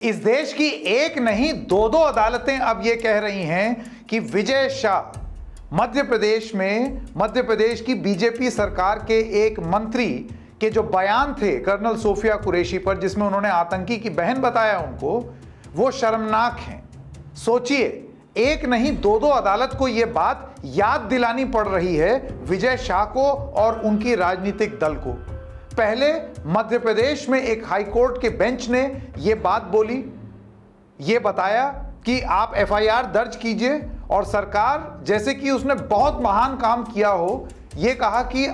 इस देश की एक नहीं दो दो अदालतें अब ये कह रही हैं कि विजय शाह मध्य प्रदेश की बीजेपी सरकार के एक मंत्री के जो बयान थे कर्नल सोफिया कुरैशी पर, जिसमें उन्होंने आतंकी की बहन बताया उनको, वो शर्मनाक हैं। सोचिए, एक नहीं दो दो अदालत को यह बात याद दिलानी पड़ रही है विजय शाह को और उनकी राजनीतिक दल को। पहले मध्य प्रदेश में एक हाई कोर्ट के बेंच ने यह बात बोली, यह बताया कि आप एफआईआर दर्ज कीजिए, और सरकार जैसे कि उसने बहुत महान काम किया हो, यह कहा कि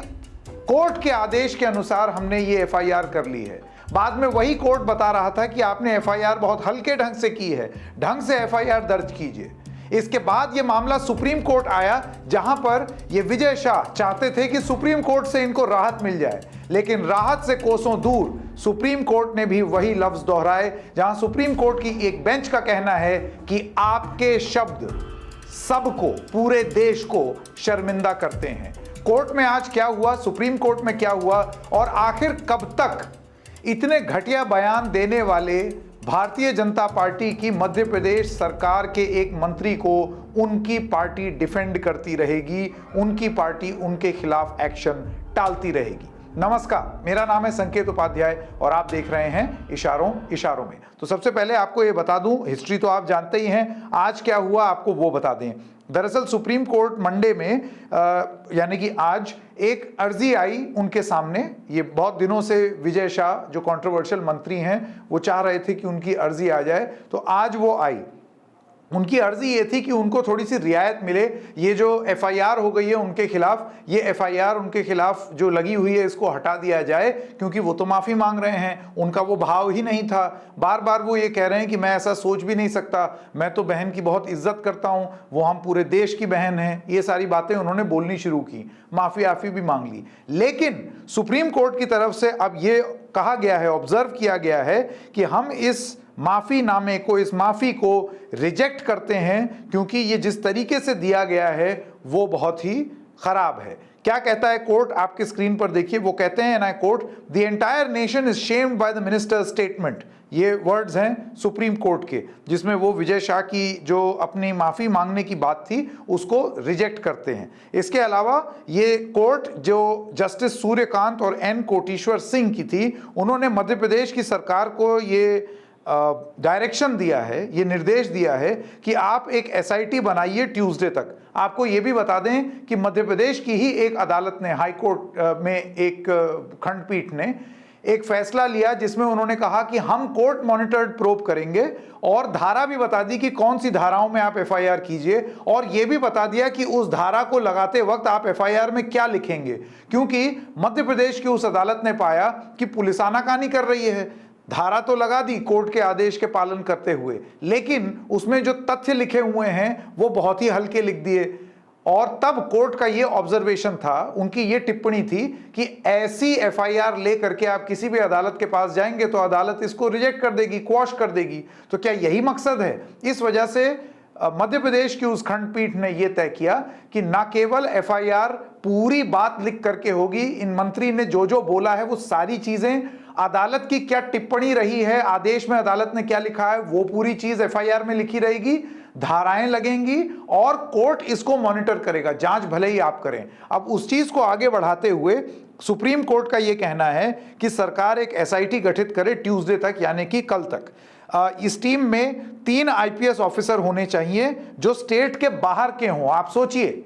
कोर्ट के आदेश के अनुसार हमने ये एफआईआर कर ली है। बाद में वही कोर्ट बता रहा था कि आपने एफआईआर बहुत हल्के ढंग से की है, ढंग से एफआईआर दर्ज कीजिए। इसके बाद ये मामला सुप्रीम कोर्ट आया, जहां पर ये विजय शाह चाहते थे कि सुप्रीम कोर्ट से इनको राहत मिल जाए, लेकिन राहत से कोसों दूर सुप्रीम कोर्ट ने भी वही लफ्ज दोहराए, जहां सुप्रीम कोर्ट की एक बेंच का कहना है कि आपके शब्द सबको, पूरे देश को शर्मिंदा करते हैं। कोर्ट में आज क्या हुआ, सुप्रीम कोर्ट में क्या हुआ, और आखिर कब तक इतने घटिया बयान देने वाले भारतीय जनता पार्टी की मध्य प्रदेश सरकार के एक मंत्री को उनकी पार्टी डिफेंड करती रहेगी, उनकी पार्टी उनके खिलाफ एक्शन टालती रहेगी। नमस्कार, मेरा नाम है संकेत उपाध्याय और आप देख रहे हैं इशारों में। तो सबसे पहले आपको ये बता दूं, हिस्ट्री तो आप जानते ही हैं, आज क्या हुआ आपको वो बता दें। दरअसल सुप्रीम कोर्ट मंडे में यानी कि आज एक अर्जी आई उनके सामने। ये बहुत दिनों से विजय शाह जो कंट्रोवर्शियल मंत्री हैं वो चाह रहे थे कि उनकी अर्जी आ जाए, तो आज वो आई। उनकी अर्जी ये थी कि उनको थोड़ी सी रियायत मिले, ये जो एफआईआर हो गई है उनके खिलाफ, ये एफआईआर उनके खिलाफ जो लगी हुई है इसको हटा दिया जाए, क्योंकि वो तो माफ़ी मांग रहे हैं, उनका वो भाव ही नहीं था। बार बार वो ये कह रहे हैं कि मैं ऐसा सोच भी नहीं सकता, मैं तो बहन की बहुत इज्जत करता हूँ, वो हम पूरे देश की बहन हैं। ये सारी बातें उन्होंने बोलनी शुरू की, माफ़ी भी मांग ली। लेकिन सुप्रीम कोर्ट की तरफ से अब ये कहा गया है, ऑब्जर्व किया गया है कि हम इस माफीनामे को, इस माफी को रिजेक्ट करते हैं, क्योंकि ये जिस तरीके से दिया गया है वो बहुत ही खराब है। क्या कहता है कोर्ट, आपके स्क्रीन पर देखिए। वो कहते हैं, ना court, the entire nation is shamed by the ministers statement. ये वर्ड्स हैं सुप्रीम कोर्ट के, जिसमें वो विजय शाह की जो अपनी माफी मांगने की बात थी उसको रिजेक्ट करते हैं। इसके अलावा ये कोर्ट जो जस्टिस सूर्यकांत और एन कोटेश्वर सिंह की थी, उन्होंने मध्य प्रदेश की सरकार को ये डायरेक्शन दिया है, ये निर्देश दिया है कि आप एक एसआईटी बनाइए ट्यूसडे तक। आपको ये भी बता दें कि मध्य प्रदेश की ही एक अदालत ने, हाई कोर्ट में एक खंडपीठ ने एक फैसला लिया जिसमें उन्होंने कहा कि हम कोर्ट मॉनिटर्ड प्रोब करेंगे, और धारा भी बता दी कि कौन सी धाराओं में आप एफआईआर कीजिए, और यह भी बता दिया कि उस धारा को लगाते वक्त आप एफआईआर में क्या लिखेंगे, क्योंकि मध्य प्रदेश की उस अदालत ने पाया कि पुलिस आनाकानी कर रही है। धारा तो लगा दी कोर्ट के आदेश के पालन करते हुए, लेकिन उसमें जो तथ्य लिखे हुए हैं वो बहुत ही हल्के लिख दिए। और तब कोर्ट का ये ऑब्जर्वेशन था, उनकी ये टिप्पणी थी कि ऐसी एफआईआर लेकर के आप किसी भी अदालत के पास जाएंगे तो अदालत इसको रिजेक्ट कर देगी, क्वॉश कर देगी। तो क्या यही मकसद है? इस वजह से मध्य प्रदेश की उस खंडपीठ ने यह तय किया कि ना केवल एफआईआर पूरी बात लिख करके होगी, इन मंत्री ने जो जो बोला है वो सारी चीजें, अदालत की क्या टिप्पणी रही है, आदेश में अदालत ने क्या लिखा है, वो पूरी चीज एफआईआर में लिखी रहेगी, धाराएं लगेंगी और कोर्ट इसको मॉनिटर करेगा, जांच भले ही आप करें। अब उस चीज को आगे बढ़ाते हुए सुप्रीम कोर्ट का यह कहना है कि सरकार एक एसआईटी गठित करे ट्यूसडे तक, यानी कि कल तक। इस टीम में 3 आईपीएस ऑफिसर होने चाहिए जो स्टेट के बाहर के हों। आप सोचिए,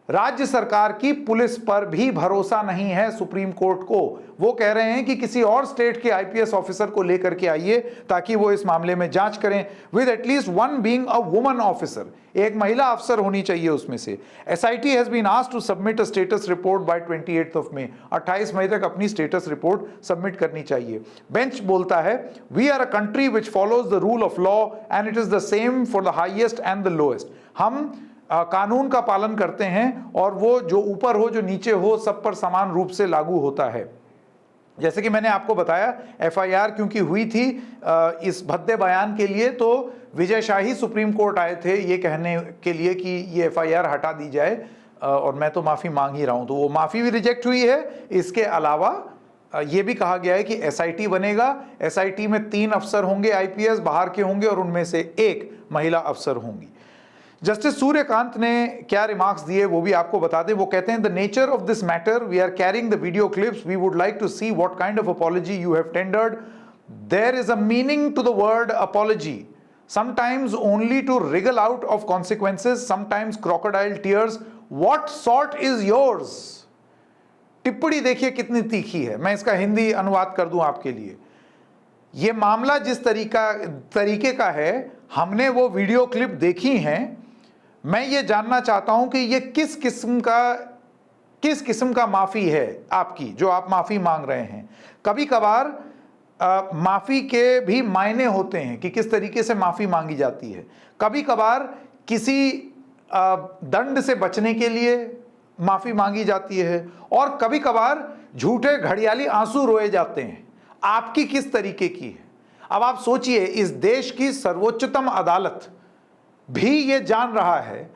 राज्य सरकार की पुलिस पर भी भरोसा नहीं है सुप्रीम कोर्ट को। वो कह रहे हैं कि किसी और स्टेट के आईपीएस ऑफिसर को लेकर के आइए ताकि वो इस मामले में जांच करें, with at least one being a woman officer, एक महिला अफसर होनी चाहिए उसमें से। SIT has been asked to submit a status report by 28 May, 28 मई तक अपनी स्टेटस रिपोर्ट सबमिट करनी चाहिए। बेंच बोलता है, we are a country which follows the rule of law and it is the same for the highest and the lowest. हम कानून का पालन करते हैं और वो जो ऊपर हो जो नीचे हो सब पर समान रूप से लागू होता है। जैसे कि मैंने आपको बताया, एफआईआर क्योंकि हुई थी इस भद्दे बयान के लिए, तो विजय शाह ही सुप्रीम कोर्ट आए थे ये कहने के लिए कि ये एफआईआर हटा दी जाए, और मैं तो माफ़ी मांग ही रहा हूँ। तो वो माफ़ी भी रिजेक्ट हुई है। इसके अलावा ये भी कहा गया है कि एसआईटी बनेगा। एसआईटी में 3 अफसर होंगे आईपीएस, बाहर के होंगे, और उनमें से 1 महिला अफसर होंगी। जस्टिस सूर्यकांत ने क्या रिमार्क्स दिए वो भी आपको बता दें। वो कहते हैं, the nature of this matter, we are carrying the video clips, we would like to see what kind of apology you have tendered. There is a meaning to the word apology, sometimes only to wriggle out of consequences, sometimes crocodile tears. What sort is yours? टिप्पणी देखिए कितनी तीखी है। मैं इसका हिंदी अनुवाद कर दूं आपके लिए। यह मामला जिस तरीके का है, हमने वो वीडियो क्लिप देखी हैं। मैं ये जानना चाहता हूं कि ये किस किस्म का माफी है आपकी, जो आप माफी मांग रहे हैं। कभी कभार माफी के भी मायने होते हैं कि किस तरीके से माफी मांगी जाती है। कभी कभार किसी दंड से बचने के लिए माफी मांगी जाती है, और कभी कभार झूठे घड़ियाली आंसू रोए जाते हैं। आपकी किस तरीके की है? अब आप सोचिए, इस देश की सर्वोच्चतम अदालत भी ये जान रहा है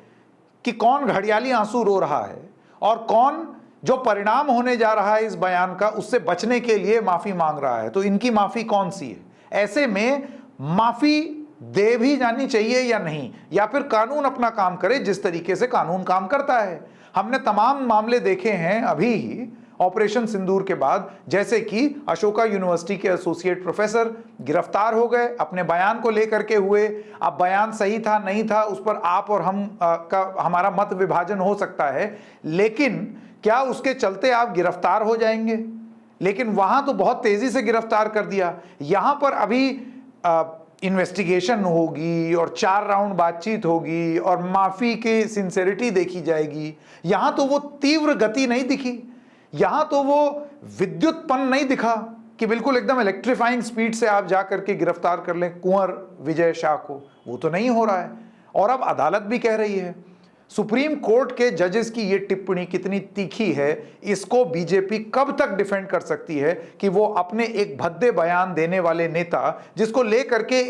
कि कौन घड़ियाली आंसू रो रहा है और कौन जो परिणाम होने जा रहा है इस बयान का, उससे बचने के लिए माफी मांग रहा है। तो इनकी माफी कौन सी है? ऐसे में माफी दे भी जानी चाहिए या नहीं, या फिर कानून अपना काम करे जिस तरीके से कानून काम करता है। हमने तमाम मामले देखे हैं अभी ही ऑपरेशन सिंदूर के बाद, जैसे कि अशोका यूनिवर्सिटी के एसोसिएट प्रोफेसर गिरफ्तार हो गए अपने बयान को लेकर के हुए। अब बयान सही था नहीं था उस पर आप और हमारा मत विभाजन हो सकता है, लेकिन क्या उसके चलते आप गिरफ्तार हो जाएंगे? लेकिन वहां तो बहुत तेजी से गिरफ्तार कर दिया। यहां पर अभी इन्वेस्टिगेशन होगी और 4 राउंड बातचीत होगी और माफी की सिंसेरिटी देखी जाएगी। यहां तो वो तीव्र गति नहीं दिखी, यहां तो वो विद्युतपन नहीं दिखा कि बिल्कुल एकदम इलेक्ट्रीफाइंग स्पीड से आप जाकर के गिरफ्तार कर लें कुंवर विजय शाह को। वो तो नहीं हो रहा है। और अब अदालत भी कह रही है। सुप्रीम कोर्ट के जजेस की ये टिप्पणी कितनी तीखी है, इसको बीजेपी कब तक डिफेंड कर सकती है कि वो अपने एक भद्दे बयान देने वाले नेता, जिसको लेकर के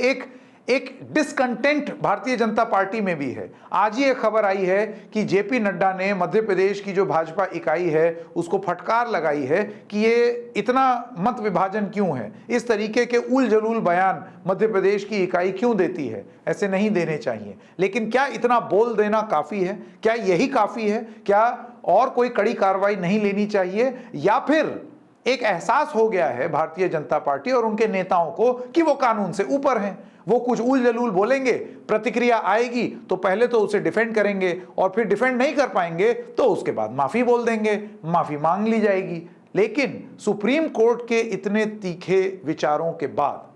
एक डिसकंटेंट भारतीय जनता पार्टी में भी है। आज ही एक खबर आई है कि जेपी नड्डा ने मध्य प्रदेश की जो भाजपा इकाई है उसको फटकार लगाई है कि ये इतना मत विभाजन क्यों है, इस तरीके के उल जलूल बयान मध्य प्रदेश की इकाई क्यों देती है, ऐसे नहीं देने चाहिए। लेकिन क्या इतना बोल देना काफ़ी है? क्या यही काफ़ी है? क्या और कोई कड़ी कार्रवाई नहीं लेनी चाहिए? या फिर एक एहसास हो गया है भारतीय जनता पार्टी और उनके नेताओं को कि वो कानून से ऊपर हैं, वो कुछ उल जलूल बोलेंगे, प्रतिक्रिया आएगी तो पहले तो उसे डिफेंड करेंगे और फिर डिफेंड नहीं कर पाएंगे तो उसके बाद माफी बोल देंगे, माफी मांग ली जाएगी। लेकिन सुप्रीम कोर्ट के इतने तीखे विचारों के बाद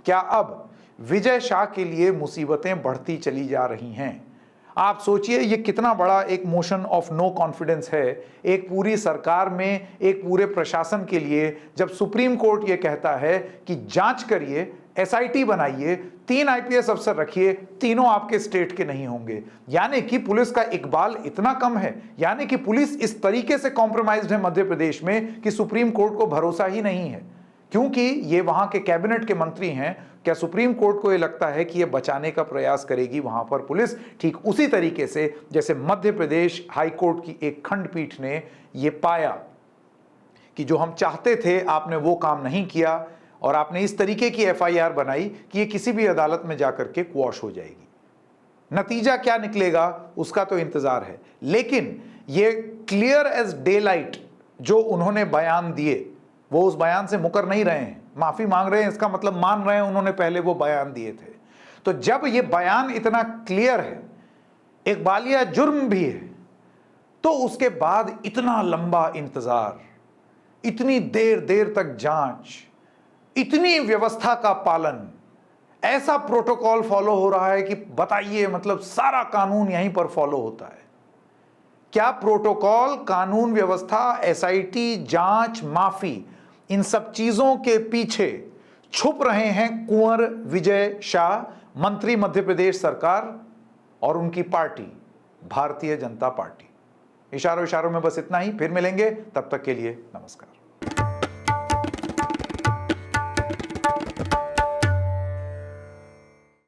क्या अब विजय शाह के लिए मुसीबतें बढ़ती चली जा रही हैं? आप सोचिए ये कितना बड़ा एक मोशन ऑफ नो कॉन्फिडेंस है एक पूरी सरकार में, एक पूरे प्रशासन के लिए, जब सुप्रीम कोर्ट ये कहता है कि जांच करिए, एसआईटी बनाइए, 3 आईपीएस अफसर रखिए, तीनों आपके स्टेट के नहीं होंगे। यानी कि पुलिस का इकबाल इतना कम है, यानी कि पुलिस इस तरीके से कॉम्प्रोमाइज्ड है मध्य प्रदेश में कि सुप्रीम कोर्ट को भरोसा ही नहीं है, क्योंकि ये वहां के कैबिनेट के मंत्री हैं। क्या सुप्रीम कोर्ट को ये लगता है कि ये बचाने का प्रयास करेगी वहां पर पुलिस? ठीक उसी तरीके से जैसे मध्य प्रदेश हाई कोर्ट की एक खंडपीठ ने ये पाया कि जो हम चाहते थे आपने वो काम नहीं किया और आपने इस तरीके की एफआईआर बनाई कि ये किसी भी अदालत में जाकर के क्वॉश हो जाएगी। नतीजा क्या निकलेगा उसका तो इंतजार है, लेकिन ये क्लियर एज डे लाइट जो उन्होंने बयान दिए वो उस बयान से मुकर नहीं रहे हैं, माफी मांग रहे हैं, इसका मतलब मान रहे हैं उन्होंने पहले वो बयान दिए थे। तो जब ये बयान इतना क्लियर है, इकबालिया जुर्म भी है, तो उसके बाद इतना लंबा इंतजार, इतनी देर तक जांच, इतनी व्यवस्था का पालन, ऐसा प्रोटोकॉल फॉलो हो रहा है कि बताइए, मतलब सारा कानून यहीं पर फॉलो होता है। क्या प्रोटोकॉल, कानून व्यवस्था, एसआईटी, जांच, माफी, इन सब चीजों के पीछे छुप रहे हैं कुंवर विजय शाह, मंत्री मध्य प्रदेश सरकार और उनकी पार्टी भारतीय जनता पार्टी। इशारों में बस इतना ही, फिर मिलेंगे, तब तक के लिए नमस्कार।